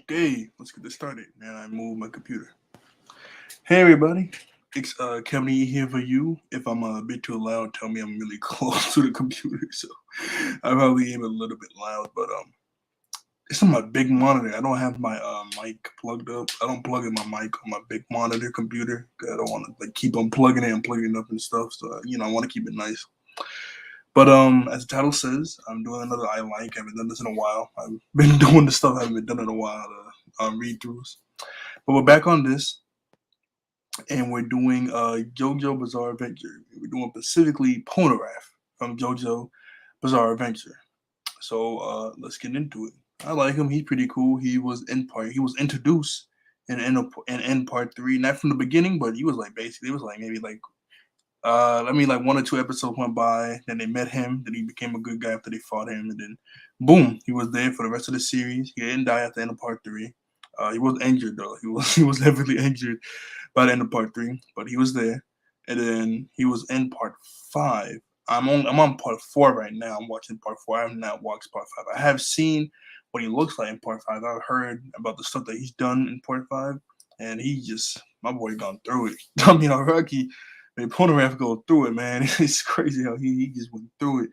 Okay, let's get this started. And I move my computer. Hey everybody, it's Kevin E here for you. If I'm a bit too loud, tell me I'm really close to the computer, so I probably am a little bit loud. But it's on my big monitor. I don't have my mic plugged up. I don't plug in my mic on my big monitor computer. 'Cause I don't want to like keep unplugging it and plugging it up and stuff. So I want to keep it nice. But as the title says, I'm doing another I like. I haven't done this in a while. I've been doing the stuff I haven't done in a while. Read throughs. But we're back on this, and we're doing JoJo Bizarre Adventure. We're doing specifically Polnareff from JoJo Bizarre Adventure. So let's get into it. I like him. He's pretty cool. He was in part. He was introduced in part three, not from the beginning, but he was like basically it was like maybe like like 1 or 2 episodes went by. Then they met him. Then he became a good guy after they fought him, and then boom, he was there for the rest of the series. He didn't die at the end of part three. He was injured though. He was heavily injured by the end of part three, but he was there. And then he was in part five. I'm on part four right now. I'm watching part four. I have not watched part five. I have seen what he looks like in part five. I've heard about the stuff that he's done in part five, and he just my boy gone through it. I mean, Rocky, they Polnareff go through it, man. It's crazy how he just went through it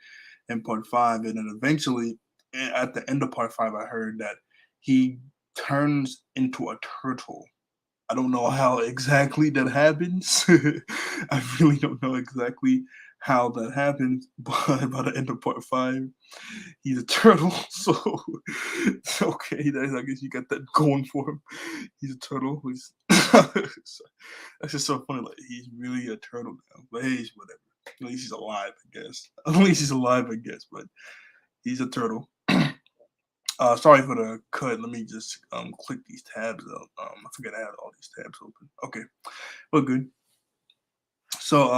in part five, and then eventually at the end of part five, I heard that he turns into a turtle. I don't know how exactly that happens. I really don't know exactly how that happens, but by the end of part five, he's a turtle. So okay, I guess you got that going for him. He's a turtle. That's just so funny. Like he's really a turtle now. But hey, whatever. At least he's alive, I guess. At least he's alive, I guess. But he's a turtle. Sorry for the cut. Let me just click these tabs up. I forgot I had all these tabs open. Okay, well, good. So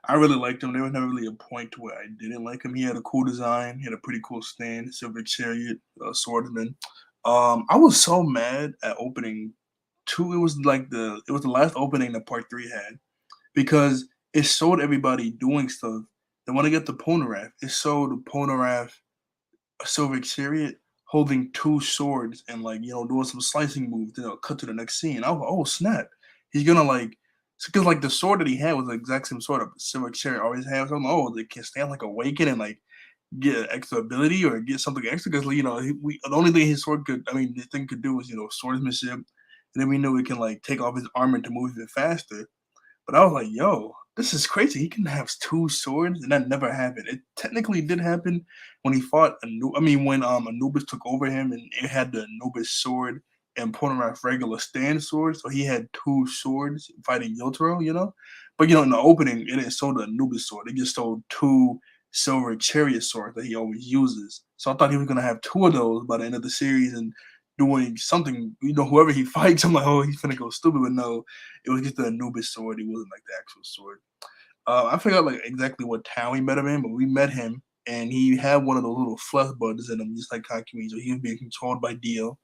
I really liked him. There was never really a point to where I didn't like him. He had a cool design. He had a pretty cool stand, silver chariot, swordsman. I was so mad at opening two. It was the last opening that part three had because it showed everybody doing stuff. Then when I get to Polnareff, it showed Polnareff a silver chariot holding two swords and doing some slicing moves. Then cut to the next scene. I was like, oh snap, he's gonna like because like the sword that he had was the exact same sword of silver chariot always has. So I'm like, oh, they can stand like awaken and like get an extra ability or get something extra because the only thing his sword could, I mean, the thing could do was swordsmanship, and then we knew it can like take off his armor to move even faster. But I was like, yo, this is crazy. He can have two swords, and that never happened. It technically did happen when he fought when Anubis took over him, and it had the Anubis sword and Polnareff regular stand sword. So he had two swords fighting Yotaro, But in the opening, it didn't show the Anubis sword. It just showed two silver chariot swords that he always uses. So I thought he was gonna have two of those by the end of the series and doing something, whoever he fights, I'm like, oh, he's gonna go stupid. But no, it was just the Anubis sword. It wasn't like the actual sword. I forgot like exactly what town we met him in, but we met him and he had one of those little flesh buds in him, just like Kakumi. So he was being controlled by Dio.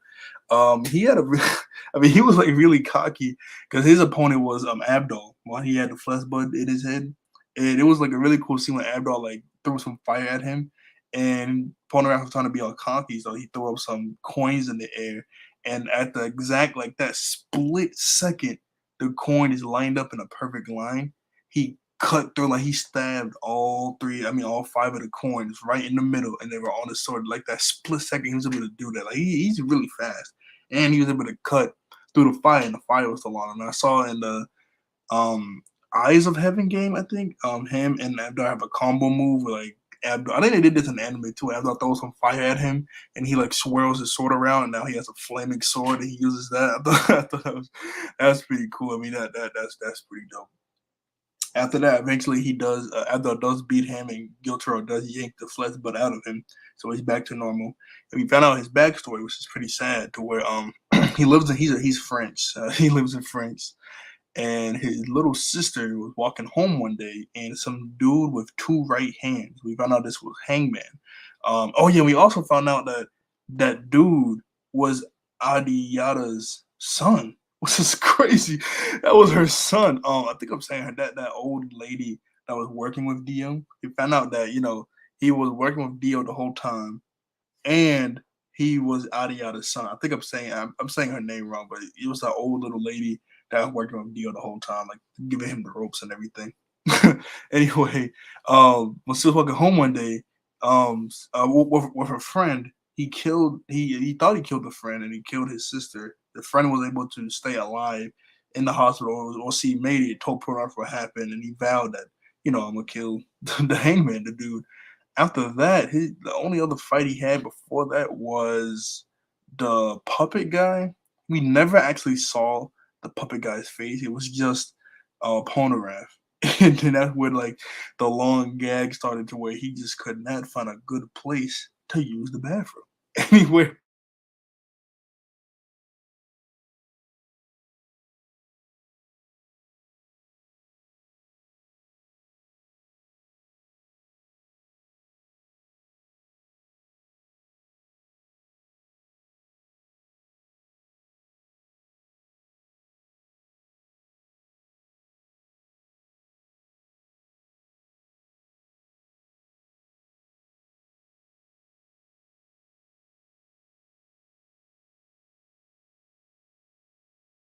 He had I mean, he was like really cocky because his opponent was Abdul while he had the flesh bud in his head. And it was like a really cool scene when Abdul like threw some fire at him and Polnareff was trying to be all cocky, so he threw up some coins in the air. And at the exact like that split second, the coin is lined up in a perfect line. He cut through like he stabbed all five of the coins right in the middle, and they were on the sword. Like that split second, he was able to do that. Like he's really fast, and he was able to cut through the fire, and the fire was still on. And I saw in the Eyes of Heaven game, I think him and Abdul have a combo move where like Abdul, I think they did this in the anime too. Abdul throws some fire at him, and he like swirls his sword around, and now he has a flaming sword, and he uses that. I thought that's pretty cool. I mean that's pretty dope. After that, eventually he does. Abdul does beat him, and Gyotaro does yank the flesh butt out of him, so he's back to normal. And we found out his backstory, which is pretty sad, to where he lives in he's French. He lives in France, and his little sister was walking home one day, and some dude with two right hands. We found out this was Hangman. Oh yeah, we also found out that that dude was Adiyata's son, which is crazy. That was her son. I think I'm saying her that old lady that was working with Dio. We found out that he was working with Dio the whole time, and he was Adiata's son. I think I'm saying her name wrong, but it was that old little lady that was working with Dio the whole time, like giving him the ropes and everything. Anyway, when she was walking home one day, with her friend, he thought he killed the friend and he killed his sister. The friend was able to stay alive in the hospital, or she made it. Told Polnareff what happened, and he vowed that I'm gonna kill the hangman, the dude. After that, the only other fight he had before that was the puppet guy. We never actually saw the puppet guy's face. It was just Polnareff. And then that's where like the long gag started to where he just could not find a good place to use the bathroom. Anywhere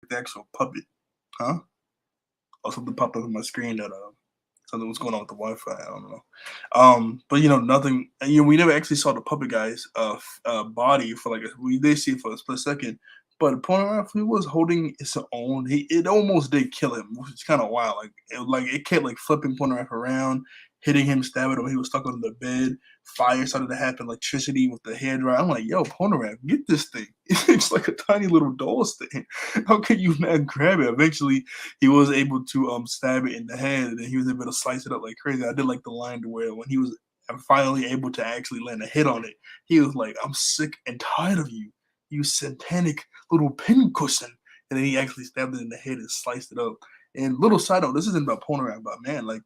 the actual puppet, huh? Or something popped up on my screen that something was going on with the Wi-Fi. I don't know. But nothing. We never actually saw the puppet guy's body for like we did see it for a split second. But Polnareff, he was holding his own. It almost did kill him, which is kind of wild. It kept like flipping Polnareff around, hitting him, stabbing him. He was stuck under the bed. Fire started to happen, electricity with the hair dryer. I'm like, yo, Polnareff, get this thing. It's like a tiny little doll stand. How can you not grab it? Eventually, he was able to stab it in the head, and then he was able to slice it up like crazy. I did like the line to where when he was finally able to actually land a hit on it, he was like, "I'm sick and tired of you, you satanic little pincushion." And then he actually stabbed it in the head and sliced it up. And little side note, this isn't about Polnareff, but man, like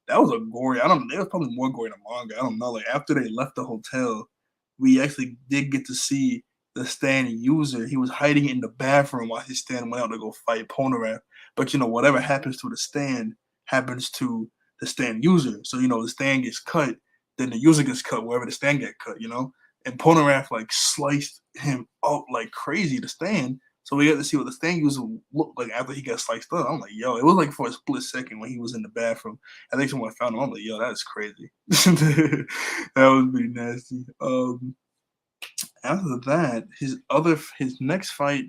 that was a gory. I don't. It was probably more gory than manga. I don't know. Like after they left the hotel, we actually did get to see the stand user. He was hiding in the bathroom while his stand went out to go fight Polnareff. But whatever happens to the stand happens to the stand user. So the stand gets cut, then the user gets cut wherever the stand get cut. And Polnareff like sliced him up like crazy. The stand. So we got to see what the stand user looked like after he got sliced up. I'm like, yo, it was like for a split second when he was in the bathroom. I think someone found him. I'm like, yo, that's crazy. That was pretty nasty. After that, his next fight,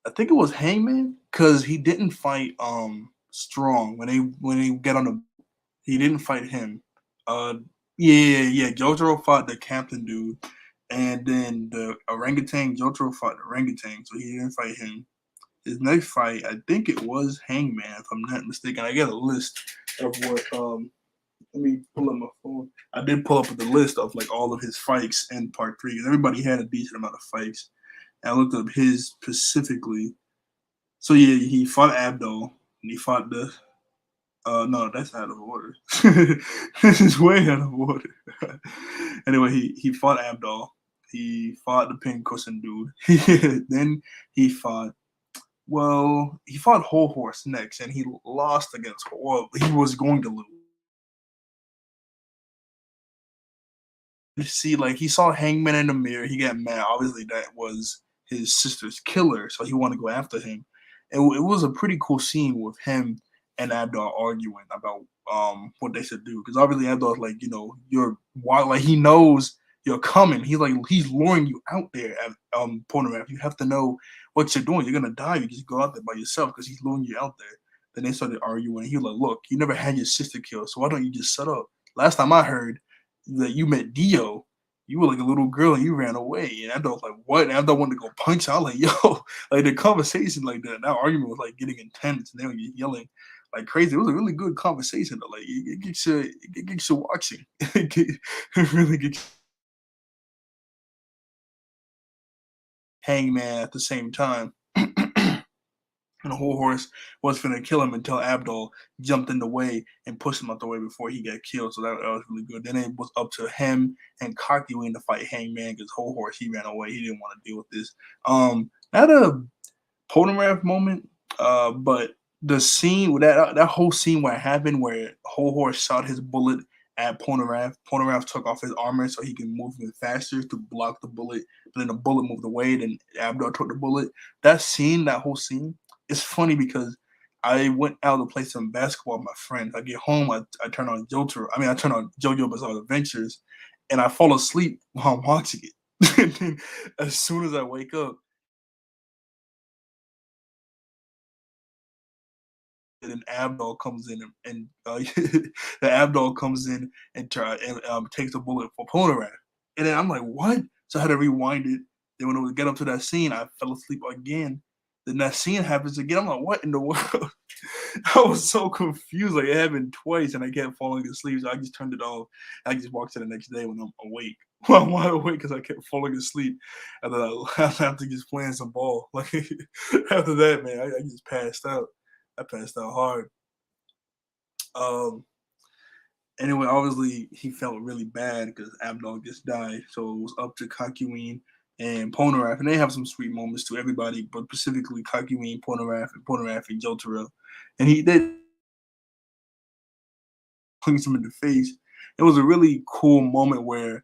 I think it was Hangman, because he didn't fight Strong when he got on the he didn't fight him. Uh yeah. Jojo fought the captain dude, and then the orangutan, Jojo fought the orangutan, so he didn't fight him. His next fight, I think it was Hangman, if I'm not mistaken. I got a list of what let me pull up my phone. I did pull up the list of like all of his fights in part three, because everybody had a decent amount of fights. And I looked up his specifically. So yeah, he fought Abdul, and he fought the. No, that's out of order. This is way out of order. Anyway, he fought Abdul. He fought the Pinkusin dude. Then he fought. Well, he fought Whole Horse next, and he lost against. Well, he was going to lose. See, like he saw Hangman in the mirror, he got mad. Obviously, that was his sister's killer, so he wanted to go after him. And it was a pretty cool scene with him and Abdul arguing about what they should do. Because obviously Abdul's like, you're why like he knows you're coming. He's luring you out there at Polnareff. You have to know what you're doing. You're gonna die. You just go out there by yourself because he's luring you out there. Then they started arguing. He was like, look, you never had your sister killed, so why don't you just shut up? Last time I heard that you met Dio, you were like a little girl and you ran away. And I was like, what? And I don't want to go punch out. Like, yo, like the conversation, like that argument was like getting intense and they were yelling like crazy. It was a really good conversation though. Like it gets you watching. It really gets Hangman at the same time. And the whole horse was finna kill him until Abdul jumped in the way and pushed him out the way before he got killed. So that was really good. Then it was up to him and Cocky Wing to fight Hangman because whole horse he ran away. He didn't want to deal with this. Not a Polnareff moment, but the scene with that whole scene where it happened where whole horse shot his bullet at Polnareff. Polnareff took off his armor so he can move even faster to block the bullet. But then the bullet moved away. Then Abdul took the bullet. That scene, that whole scene, is funny because I went out to play some basketball with my friends. I get home, I turn on Jojo. I mean, I turn on JoJo Bizarre Adventures, and I fall asleep while I'm watching it. And then as soon as I wake up, and then Abdul comes in the Abdul comes in and takes the bullet for Polnareff. And then I'm like, what? So I had to rewind it. Then when we get up to that scene, I fell asleep again. Then that scene happens again. I'm like, what in the world? I was so confused. Like it happened twice, and I kept falling asleep. So I just turned it off. I just walked to the next day when I'm awake. Well, I'm wide awake because I kept falling asleep. And then after just playing some ball. Like after that, man, I just passed out. I passed out hard. Um, anyway, obviously he felt really bad because Abdul just died, so it was up to Kakyoin and Polnareff, and they have some sweet moments to everybody, but specifically Kakyoin, Polnareff and Jotaro, and he did punch him in the face. It was a really cool moment where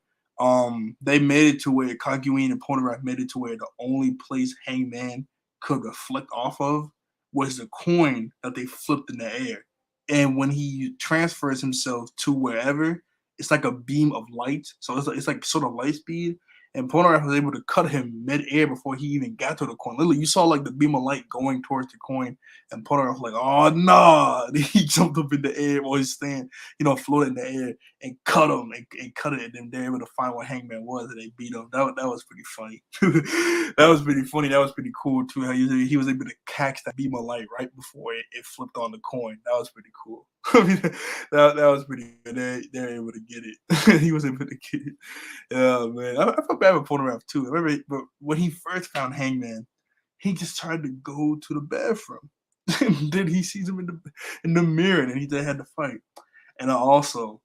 they made it to where Kakyoin and Polnareff made it to where the only place Hangman could reflect off of was the coin that they flipped in the air. And when he transfers himself to wherever, it's like a beam of light. So it's like sort of light speed. And Polnareff was able to cut him mid-air before he even got to the coin. Literally, you saw like the beam of light going towards the coin, and Polnareff was like, "Oh no!" Nah. He jumped up in the air while he's staying, floating in the air and cut him and cut it. And then they're able to find what Hangman was, and they beat him. That was pretty funny. That was pretty funny. That was pretty cool too. How he was able to catch that beam of light right before it flipped on the coin. That was pretty cool. I mean, that was pretty good. They're able to get it. He was able to get it. Yeah, man. I felt bad with Polnareff too. I remember, but when he first found Hangman, he just tried to go to the bathroom. And then he sees him in the mirror, and they had to fight. And I also,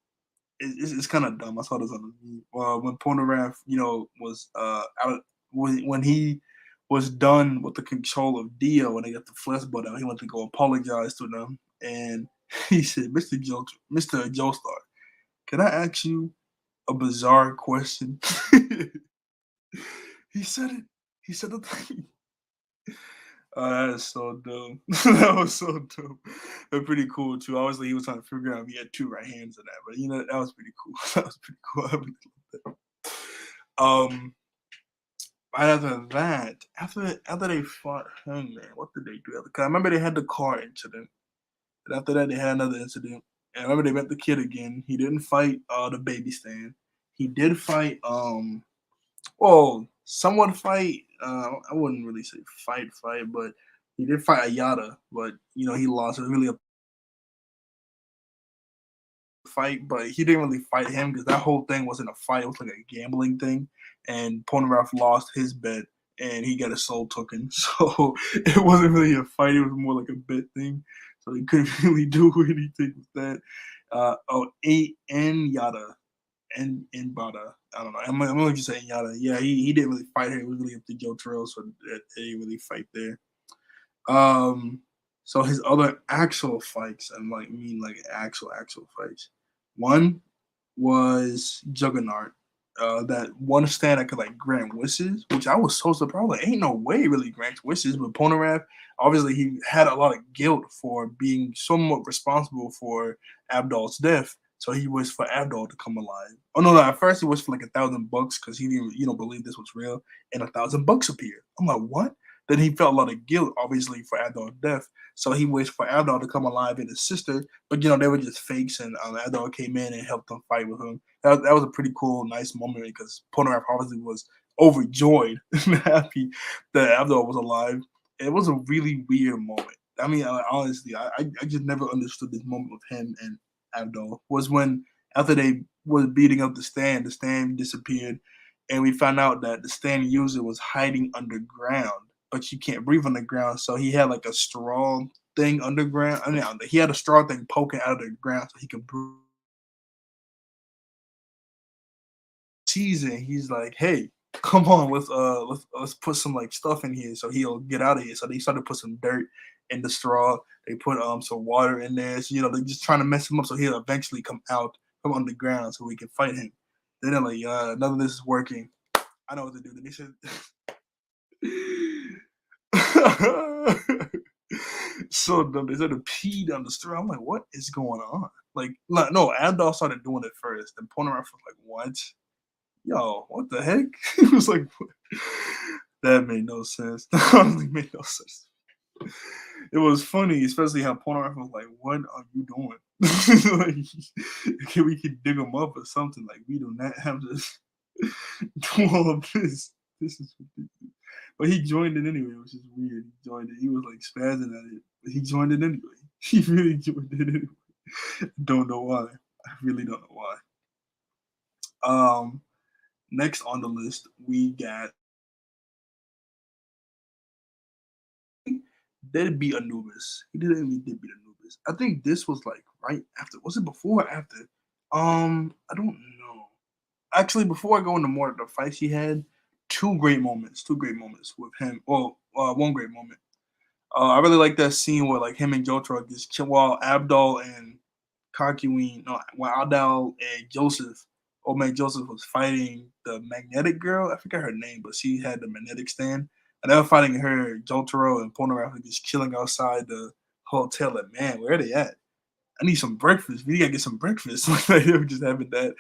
it's kind of dumb. I saw this on the meme. When Polnareff, was out when he was done with the control of Dio when they got the flesh bud out, he went to go apologize to them, and he said, Mr. Joestar, can I ask you a bizarre question?" He said it. He said the thing. Oh, that is so dumb. That was so dumb. But pretty cool too. Obviously, he was trying to figure out if he had two right hands in that, but that was pretty cool. That was pretty cool. I really loved that. Right after that, after they fought Hangman, what did they do? 'Cause I remember they had the car incident, and after that they had another incident. And I remember they met the kid again. He didn't fight the baby stand. He did fight well, someone fight. I wouldn't really say fight, but he did fight Ayada, but he lost. It was really a fight, but he didn't really fight him because that whole thing wasn't a fight. It was like a gambling thing, and Polnareff lost his bet and he got his soul taken. So it wasn't really a fight. It was more like a bet thing. So he couldn't really do anything with that. Yada and Bada. I don't know. I'm gonna just say Yada. Yeah, he didn't really fight her. It was really up to Jotaro, so they didn't really fight there. Um, so his other actual fights, and like actual fights. One was Juggernaut. That one stand I could like grant wishes, which I was so surprised. Like, ain't no way he really grants wishes. But Polnareff, obviously, he had a lot of guilt for being somewhat responsible for Abdul's death. So he wished for Abdul to come alive. Oh no, at first he wished for like $1,000 because he didn't, believe this was real, and $1,000 appeared. I'm like, what? Then he felt a lot of guilt, obviously, for Abdul's death. So he wished for Abdul to come alive and his sister, but they were just fakes, and Abdul came in and helped them fight with him. That was a pretty cool, nice moment because Polnareff obviously was overjoyed and happy that Abdul was alive. And it was a really weird moment. I mean, honestly, I just never understood this moment with him and Abdul. Was when after they was beating up the stand disappeared, and we found out that the stand user was hiding underground, but you can't breathe underground. So he had like a straw thing underground. I mean, he had a straw thing poking out of the ground so he could breathe. Season, he's like, "Hey, come on, let's put some like stuff in here so he'll get out of here." So they started to put some dirt in the straw. They put some water in there. So they're just trying to mess him up so he'll eventually come out him on the ground so we can fight him. Then they're like, none of this is working. I know what to do. Then they said, so dumb. They said to pee down the street. I'm like, what is going on? Like, no, Abdul started doing it first. And Polnareff was like, what? Yo, what the heck? He was like, what? That made no sense. That honestly made no sense. It was funny, especially how Polnareff was like, "What are you doing? Like, can we could dig him up or something? Like, we do not have to do all of this. This is ridiculous." But he joined it anyway, which is weird. He joined it. He was like spazzing at it, but he joined it anyway. He really joined it anyway. Don't know why. I really don't know why. Um, Next on the list, we got did beat Anubis. He did beat Anubis. I think this was like right after. Was it before or after? I don't know. Actually, before I go into more of the fights he had, two great moments with him. Well, one great moment. I really like that scene where like him and Jotaro just chill while Abdul and Kakyoin, no, while Abdul and Joseph, old man Joseph was fighting the magnetic girl. I forget her name, but she had the magnetic stand. And they were fighting her, Jotaro and Polnareff were just chilling outside the hotel. Like, man, where are they at? I need some breakfast. We gotta get some breakfast. Like they were just having that.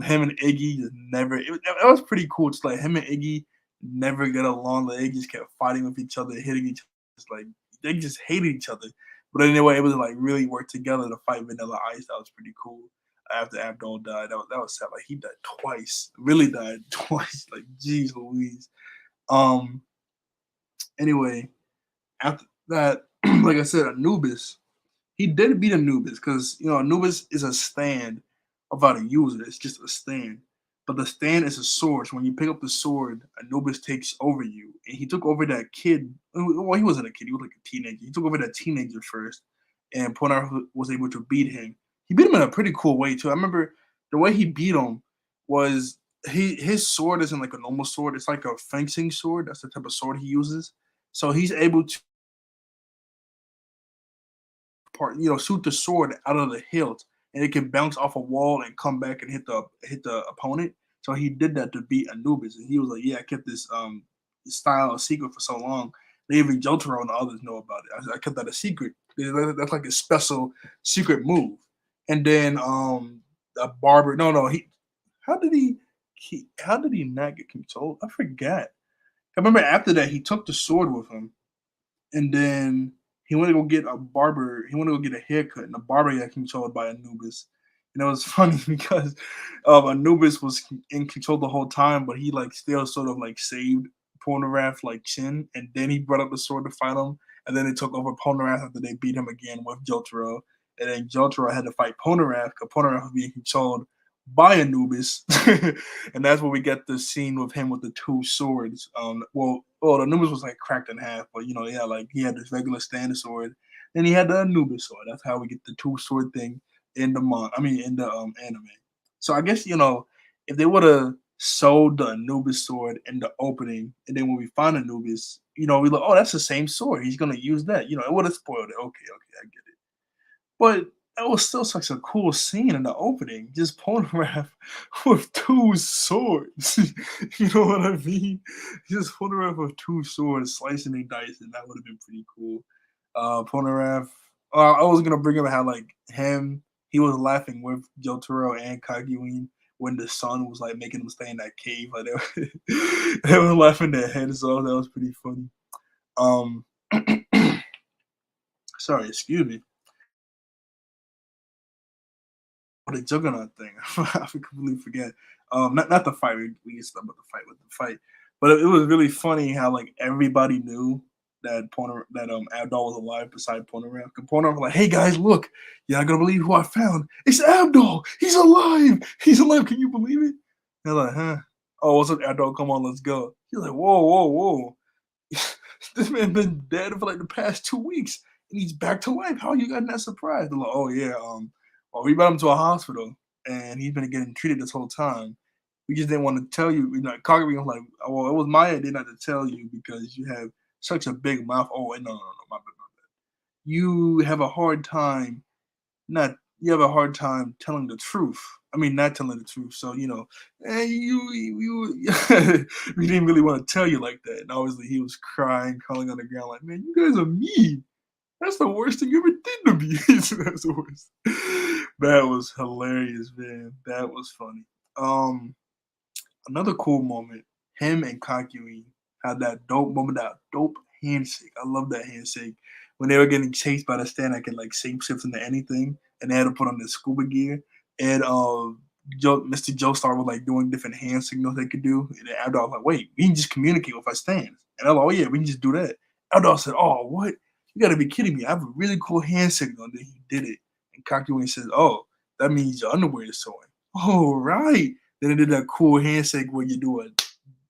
Him and Iggy just never. It was pretty cool. It's like him and Iggy never get along. Like, they just kept fighting with each other, hitting each other. It's like they just hated each other. But anyway, it was like really work together to fight Vanilla Ice. That was pretty cool. After Abdul died, that was sad. Like he died twice. Really died twice. Like jeez Louise. Um. Anyway, after that, like I said, Anubis he did beat Anubis because Anubis is a stand about a user. It's just a stand. But the stand is a sword. So when you pick up the sword, Anubis takes over you. And he took over that kid. Well, he wasn't a kid, he was like a teenager. He took over that teenager first. And Ponar was able to beat him. He beat him in a pretty cool way too. I remember the way he beat him was his sword isn't like a normal sword. It's like a fencing sword. That's the type of sword he uses. So he's able to shoot the sword out of the hilt, and it can bounce off a wall and come back and hit the opponent. So he did that to beat Anubis, and he was like, "Yeah, I kept this style a secret for so long. They even Jotaro and the others know about it. I kept that a secret. That's like a special secret move." And then the barber, no, how did how did he not get controlled? I forgot. I remember after that he took the sword with him and then he went to go get a barber. He went to go get a haircut, and the barber got controlled by Anubis. And it was funny because Anubis was in control the whole time, but he like still sort of like saved Polnareff like chin, and then he brought up the sword to fight him, and then they took over Polnareff after they beat him again with Jotaro, and then Jotaro had to fight Polnareff because Polnareff was being controlled by Anubis, and that's where we get the scene with him with the two swords. The Anubis was like cracked in half, but yeah, like he had this regular standard sword, then he had the Anubis sword. That's how we get the two sword thing in the in the anime. So I guess if they would have sold the Anubis sword in the opening, and then when we find Anubis, we like, oh, that's the same sword. He's gonna use that. It would have spoiled it. Okay, I get it. But that was still such a cool scene in the opening. Just Polnareff with two swords. You know what I mean? Just Polnareff with two swords, slicing and dicing. That would have been pretty cool. Polnareff. I was gonna bring up how like he was laughing with Jotaro and Kaguin when the sun was like making them stay in that cave. Like they were laughing their heads off. That was pretty funny. Um, sorry, excuse me. The Juggernaut thing. I completely forget. Not the fight. We get stuff about the fight with the fight, but it was really funny how like everybody knew that Abdul was alive beside Polnareff. And Polnareff was like, "Hey guys, look! You're not gonna believe who I found. It's Abdul. He's alive. He's alive. Can you believe it?" They're like, "Huh? Oh, what's up, Abdul? Come on, let's go." He's like, "Whoa, whoa, whoa! This man been dead for like the past 2 weeks, and he's back to life. How are you guys not surprised?" They're like, "Oh yeah, well, we brought him to a hospital, and he's been getting treated this whole time. We just didn't want to tell you." Kagami was like, "Oh, well, it was my idea not to tell you because you have such a big mouth." Oh, wait, no, my bad. You have a hard time not you have a hard time telling the truth. I mean, not telling the truth. So, we didn't really want to tell you like that. And obviously, he was crying, crawling on the ground, like, man, you guys are mean. That's the worst thing you ever did to me. That's the worst. That was hilarious, man. That was funny. Um, Another cool moment, him and Kakyoin had that dope moment, that dope handshake. I love that handshake. When they were getting chased by the stand that could like shapeshift into anything, and they had to put on their scuba gear. And Mr. Joestar was like doing different hand signals they could do. And then Abdul was like, wait, we can just communicate with our stands. And I was like, oh yeah, we can just do that. Abdul said, oh, what? You gotta be kidding me. I have a really cool hand signal. And then he did it. And Kakyoin says, oh, that means your underwear is sewing. Oh, right. Then they did that cool handshake where you do a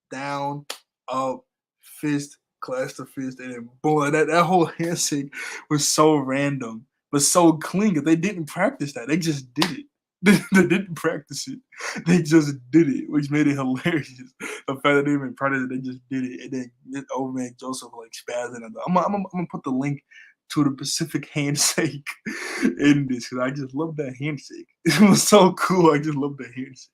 down, up, fist, clash the fist, and then boom. Like that whole handshake was so random, but so clean. 'Cause they didn't practice that. They just did it. They didn't practice it. They just did it, which made it hilarious. The fact that they even practiced it, they just did it. And then this old man Joseph like spazzing. I'm gonna put the link to the Pacific handshake in this because I just love that handshake. It was so cool. I just love the handshake.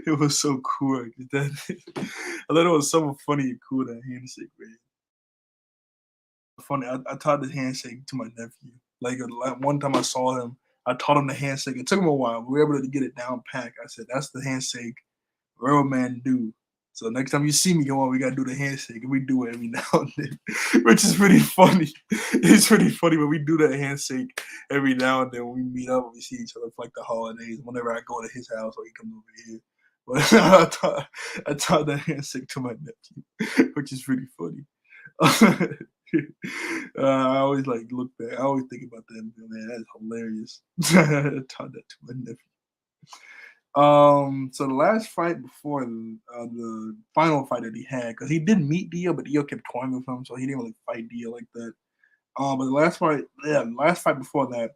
It was so cool. That, I thought it was so funny and cool that handshake, man. Funny. I taught the handshake to my nephew. Like one time I saw him, I taught him the handshake. It took him a while. We were able to get it down pat. I said, "That's the handshake real men do." So next time you see me, come on, we gotta do the handshake, and we do it every now and then, which is pretty funny. It's pretty funny, but we do that handshake every now and then when we meet up and we see each other for like the holidays. Whenever I go to his house or he comes over here, but I taught that handshake to my nephew, which is pretty funny. I always like look back. I always think about that. And be, man, that's hilarious. I taught that to my nephew. So the last fight before the final fight that he had, because he did meet Dio, but Dio kept toying with him, so he didn't really fight Dio like that. But the last fight, yeah, the last fight before that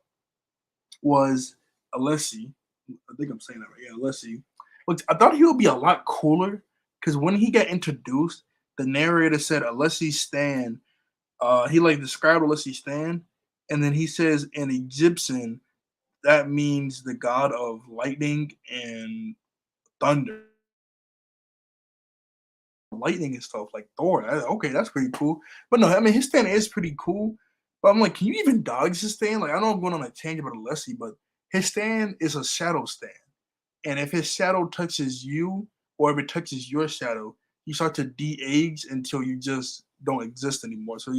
was Alessi. I think I'm saying that right. Yeah, Alessi. Which I thought he would be a lot cooler because when he got introduced, the narrator said Alessi Stan. He like described Alessi Stan, and then he says in Egyptian that means the god of lightning and thunder, lightning and stuff like Thor. Okay, that's pretty cool. But no, I mean his stand is pretty cool. But I'm like, can you even dodge his stand? Like I know I'm going on a tangent about Alessi, but his stand is a shadow stand. And if his shadow touches you, or if it touches your shadow, you start to de-age until you just don't exist anymore. So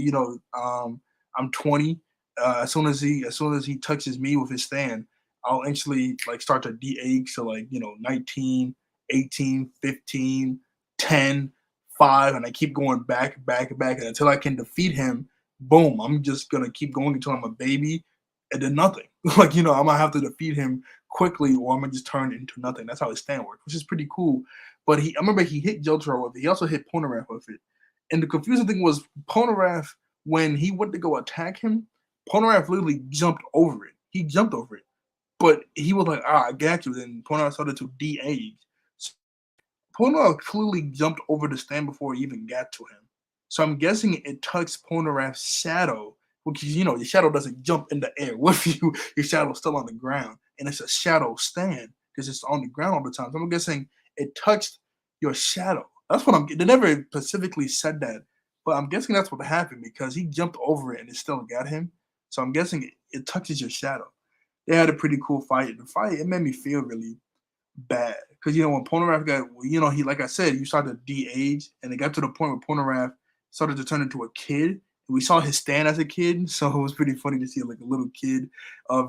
I'm 20. As soon as he touches me with his stand, I'll actually like start to de-age to like 19, 18, 15, 10, 5, and I keep going back, back, back, and until I can defeat him. Boom! I'm just gonna keep going until I'm a baby, and then nothing. Like I'm gonna have to defeat him quickly, or I'm gonna just turn into nothing. That's how his stand works, which is pretty cool. But I remember he hit Jotaro with it. He also hit Polnareff with it. And the confusing thing was Polnareff, when he went to go attack him, Polnareff literally jumped over it. He jumped over it. But he was like, I got you. Then Polnareff started to de-age. So Polnareff clearly jumped over the stand before he even got to him. So I'm guessing it touched Polnareff's shadow, which is, your shadow doesn't jump in the air with you. Your shadow's still on the ground. And it's a shadow stand because it's on the ground all the time. So I'm guessing it touched your shadow. That's what they never specifically said that, but I'm guessing that's what happened because he jumped over it and it still got him. So I'm guessing it touches your shadow. They had a pretty cool fight. The fight, it made me feel really bad because when Polnareff got, he like I said, you started to de-age, and it got to the point where Polnareff started to turn into a kid. And we saw his stand as a kid, so it was pretty funny to see like a little kid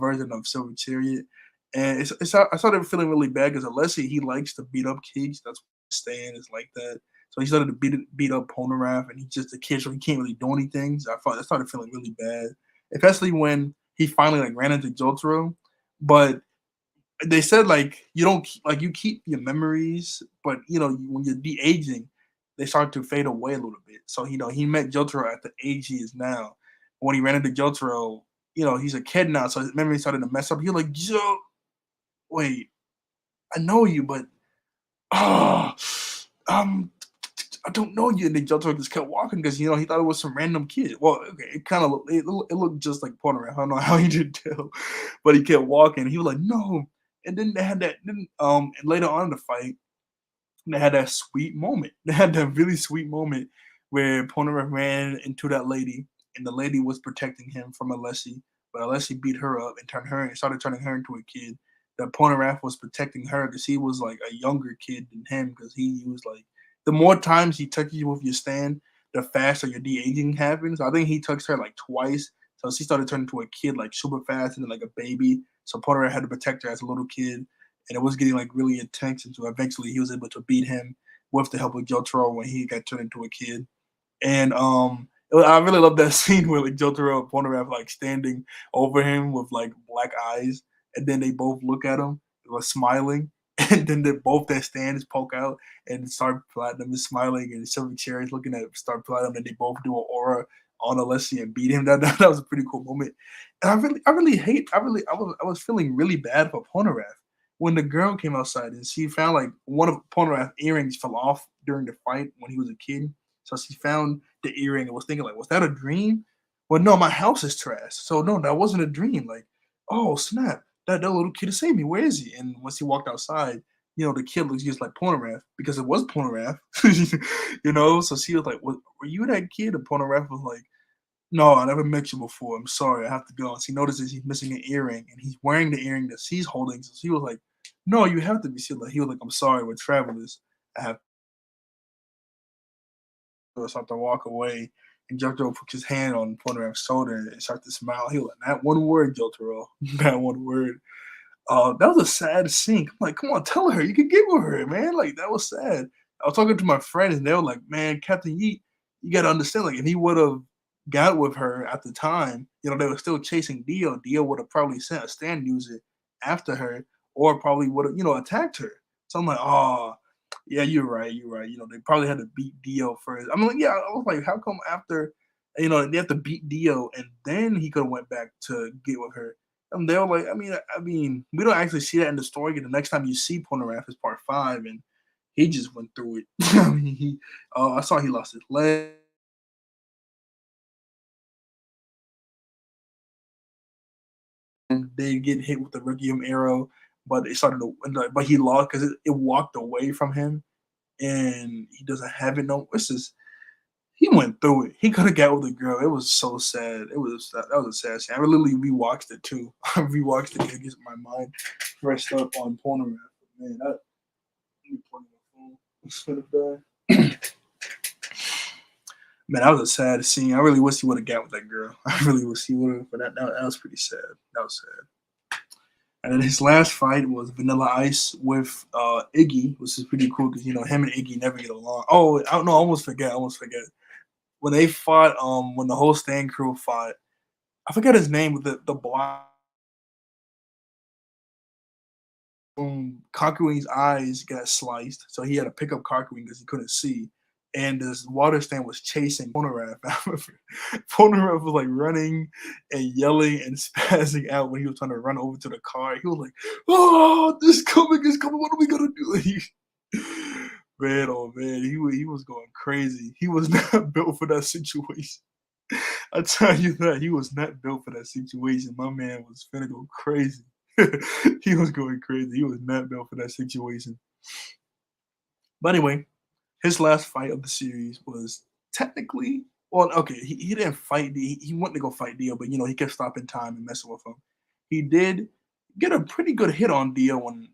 version of Silver Chariot. And I started feeling really bad because Alessi, he likes to beat up kids. That's what his stand is like that. So he started to beat up Polnareff, and he's just a kid, so he can't really do anything. So I started feeling really bad, especially when he finally like ran into Jotaro. But they said like you don't like you keep your memories, but when you're de-aging, they start to fade away a little bit. So he met Jotaro at the age he is now. When he ran into Jotaro, he's a kid now, so his memory started to mess up. He's like, Joe, wait, I know you, but oh, um, I don't know you. And then Jotaro just kept walking because he thought it was some random kid. Well, okay, it kind of it looked just like Polnareff. I don't know how he did tell, but he kept walking. He was like, no. And then they had that. Then and later on in the fight, they had that sweet moment. They had that really sweet moment where Polnareff ran into that lady, and the lady was protecting him from Alessi, but Alessi beat her up and turned her and started turning her into a kid. That Polnareff was protecting her because he was like a younger kid than him because he was like the more times he touches you with your stand, the faster your de aging happens. I think he touched her like twice, so she started turning into a kid like super fast and then like a baby. So Polnareff had to protect her as a little kid, and it was getting like really intense. And so eventually he was able to beat him with the help of Jotaro when he got turned into a kid. And I really love that scene where like Jotaro and Polnareff like standing over him with like black eyes, and then they both look at him, like smiling, and then they both their stands poke out, and Star Platinum is smiling, and Silver Cherry is looking at Star Platinum, and they both do an aura on Alessi and beat him. That was a pretty cool moment. And I was feeling really bad for Polnareff when the girl came outside and she found like one of Polnareff's earrings fell off during the fight when he was a kid. So she found the earring and was thinking like, was that a dream? Well, no, my house is trash. So no, that wasn't a dream. Like, oh snap, that little kid saved me. Where is he? And once he walked outside, the kid looks just like Polnareff because it was Polnareff. So she was like, were you that kid? And Polnareff was like, no, I never met you before. I'm sorry, I have to go. And she notices he's missing an earring and he's wearing the earring that she's holding. So she was like, no, you have to be. He was like, I'm sorry, we're travelers. I have to start to walk away. And Jotaro put his hand on Polnareff's shoulder and started to smile. He was like, not one word, Jotaro. Not one word. That was a sad scene. I'm like, come on, tell her. You can get with her, man. Like, that was sad. I was talking to my friends, and they were like, man, Captain Yeet, you got to understand, like, if he would have got with her at the time, they were still chasing Dio. Dio would have probably sent a stand user after her or probably would have, attacked her. So I'm like, oh, yeah, you're right. You're right. They probably had to beat Dio first. I'm like, yeah, I was like, how come after, they have to beat Dio and then he could have went back to get with her? And they were like, I mean, we don't actually see that in the story. The next time you see Polnareff is part 5, and he just went through it. I mean, I saw he lost his leg. And they get hit with the Regium arrow, but it started to, but he lost because it walked away from him, and he doesn't have it no. It's just he went through it. He could have got with the girl. It was so sad. That was a sad scene. I literally rewatched it too. I rewatched it to get my mind fresh up on Polnareff. Man, that me playing my phone instead of that. Man, that was a sad scene. I really wish he would have got with that girl. I really wish he would have, but that was pretty sad. That was sad. And then his last fight was Vanilla Ice with Iggy, which is pretty cool because him and Iggy never get along. Oh, I don't know. I almost forget. I almost forget when they fought. When the whole stand crew fought, I forget his name, but the black Kakuin's eyes got sliced, so he had to pick up Kakuin because he couldn't see. And this water stand was chasing Polnareff. Polnareff was like running and yelling and spazzing out when he was trying to run over to the car. He was like, "Oh, this coming is coming. What are we gonna do?" Man, oh man, he was going crazy. He was not built for that situation. I tell you that he was not built for that situation. My man was finna go crazy. He was going crazy. He was not built for that situation. But anyway, his last fight of the series was technically well, okay, he didn't fight he wanted to go fight Dio, but he kept stopping time and messing with him. He did get a pretty good hit on Dio when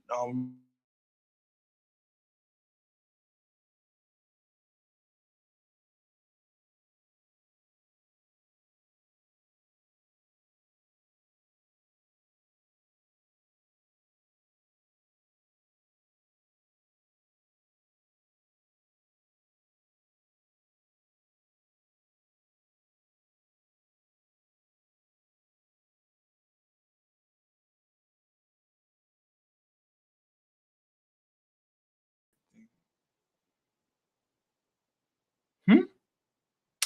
hmm?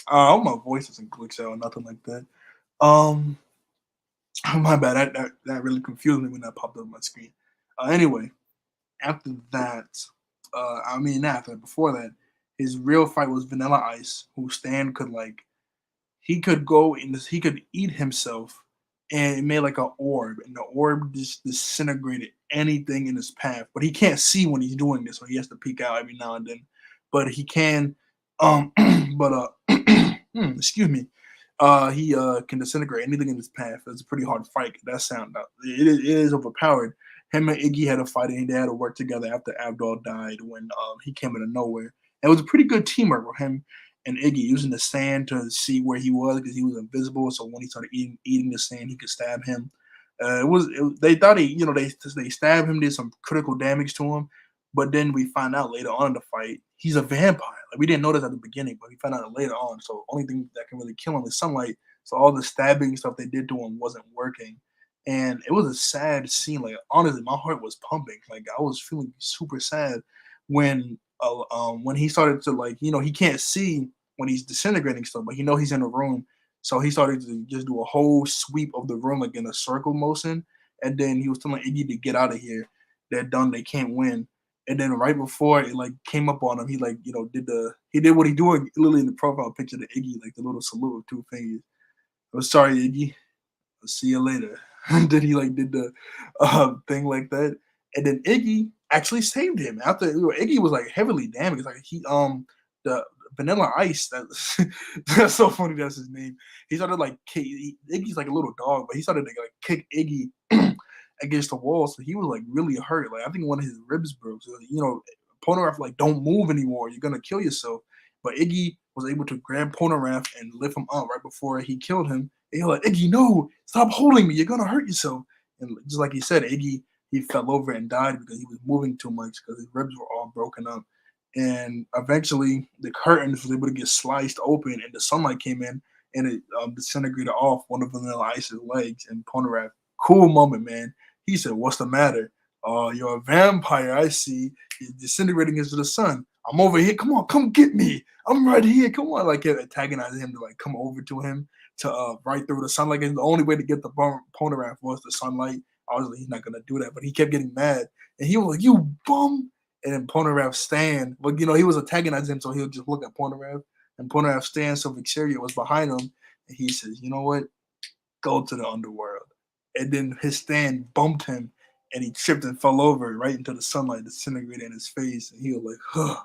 I hope my voice doesn't glitch out or nothing like that. Um my bad. That really confused me when that popped up on my screen. Anyway, after that, I mean, not after before that, His real fight was Vanilla Ice, who Stan could like he could go in this he could eat himself and it made like an orb, and the orb just disintegrated anything in his path. But he can't see when he's doing this, so he has to peek out every now and then. But he can um but excuse me. He can disintegrate anything in his path. It's a pretty hard fight. That sound out. It is overpowered. Him and Iggy had a fight and they had to work together after Abdul died when he came out of nowhere. It was a pretty good teamwork with him and Iggy using the sand to see where he was because he was invisible. So when he started eating the sand, he could stab him. They thought they stabbed him, did some critical damage to him, but then we find out later on in the fight he's a vampire. Like we didn't know this at the beginning, but we found out later on. So only thing that can really kill him is sunlight. So all the stabbing stuff they did to him wasn't working, and it was a sad scene. Like honestly, my heart was pumping. Like I was feeling super sad when he started to like he can't see when he's disintegrating stuff, but he know he's in a room. So he started to just do a whole sweep of the room like in a circle motion, and then he was telling Iggy to get out of here. They're done. They can't win. And then right before it like came up on him, he like he did what he doing literally in the profile picture to Iggy, like the little salute of two fingers. I'm sorry, Iggy. I'll see you later. And then he like did the thing like that, and then Iggy actually saved him after Iggy was like heavily damaged. Like he the Vanilla Ice. That's so funny. That's his name. He started like Iggy's like a little dog, but he started to like kick Iggy against the wall, so he was like really hurt. Like I think one of his ribs broke. So Polnareff like don't move anymore. You're gonna kill yourself. But Iggy was able to grab Polnareff and lift him up right before he killed him. And he like Iggy, no, stop holding me. You're gonna hurt yourself. And just like he said, Iggy he fell over and died because he was moving too much because his ribs were all broken up. And eventually, the curtains was able to get sliced open, and the sunlight came in, and it disintegrated off one of Vanilla Ice's legs. And Polnareff, cool moment, man. He said, "What's the matter? Oh, you're a vampire. I see. You're disintegrating into the sun. I'm over here. Come on, come get me. I'm right here. Come on." Like antagonizing him to like come over to him to right through the sunlight. And the only way to get the Polnareff was the sunlight. Obviously, he's not gonna do that, but he kept getting mad, and he was like, "You bum!" And then Polnareff stand, but he was antagonizing him, so he'll just look at Polnareff, and Polnareff stands. So Vixeria was behind him, and he says, "You know what? Go to the underworld." And then his stand bumped him, and he tripped and fell over right into the sunlight, disintegrated in his face, and he was like, "Huh,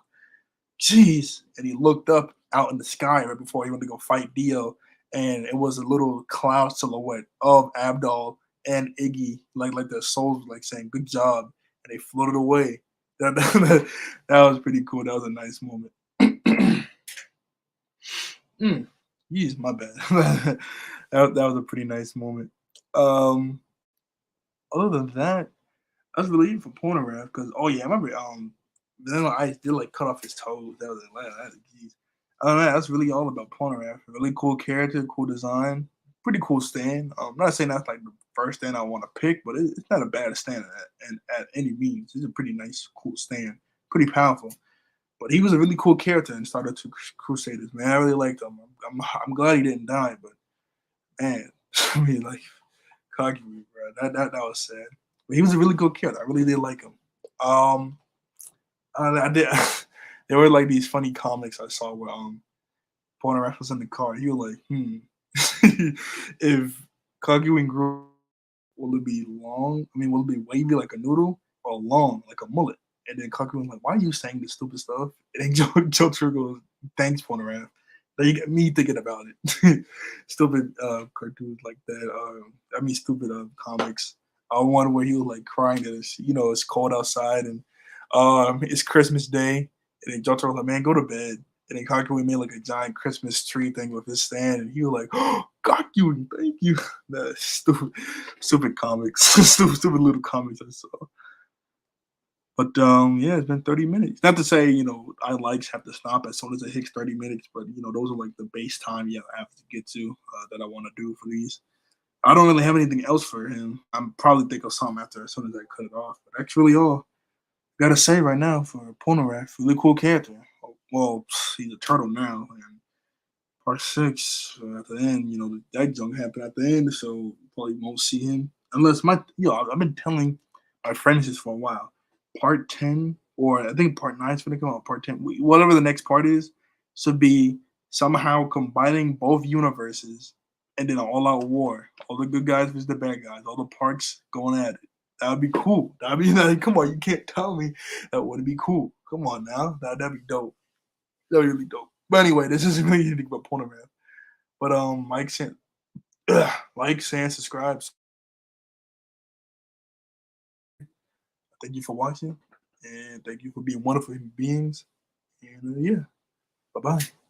jeez." And he looked up out in the sky right before he went to go fight Dio, and it was a little cloud silhouette of Abdul and Iggy, like their souls like saying "good job," and they floated away. That was pretty cool. That was a nice moment. mm, Jeez, my bad. That was a pretty nice moment. Um, Other than that, that's really it for Polnareff. Because oh yeah, I remember Vanilla Ice did like cut off his toes. That was Atlanta. Jeez. Oh man, that's really all about Polnareff. Really cool character, cool design, pretty cool stand. I'm not saying that's like the first stand I want to pick, but it's not a bad stand at any means. It's a pretty nice, cool stand, pretty powerful. But he was a really cool character in Star Trek Crusaders. Man, I really liked him. I'm glad he didn't die, but man, I mean like cocky, bro. That was sad. But he was a really good character. I really did like him. Um, I did. There were like these funny comics I saw where Polnareff was in the car. He was like, if Kaguin grew, will it be long? I mean, will it be wavy like a noodle or long like a mullet? And then Kaguin was like, why are you saying this stupid stuff? And then Joe Trigger goes, thanks, Polnareff. Now you get me thinking about it. Stupid cartoons like that. I mean, stupid comics. One where he was like crying that it's cold outside and it's Christmas Day. And then Jotaro was like, man, go to bed. And then Kakui made like a giant Christmas tree thing with his stand. And he was like, oh, Kakui, thank you. That stupid comics. stupid little comics I saw. But yeah, it's been 30 minutes. Not to say, I likes have to stop as soon as it hits 30 minutes, but those are like the base time I have to get to that I want to do for these. I don't really have anything else for him. I'm probably think of something after as soon as I cut it off. But that's really all I gotta say right now for Polnareff. Really cool character. Well, he's a turtle now. And part six at the end, that junk happened at the end, so probably won't see him unless I've been telling my friends this for a while. Part 10 or I think part 9 is gonna come out, part 10, whatever the next part is, should be somehow combining both universes and then an all-out war. All the good guys versus the bad guys, all the parks going at it. That would be cool. That'd be like, come on, you can't tell me that wouldn't be cool. Come on now, that'd be dope. That'd be really dope. But anyway, this isn't really anything about Polnareff. But like, share, and subscribe. Thank you for watching, and thank you for being wonderful human beings. And yeah, bye bye.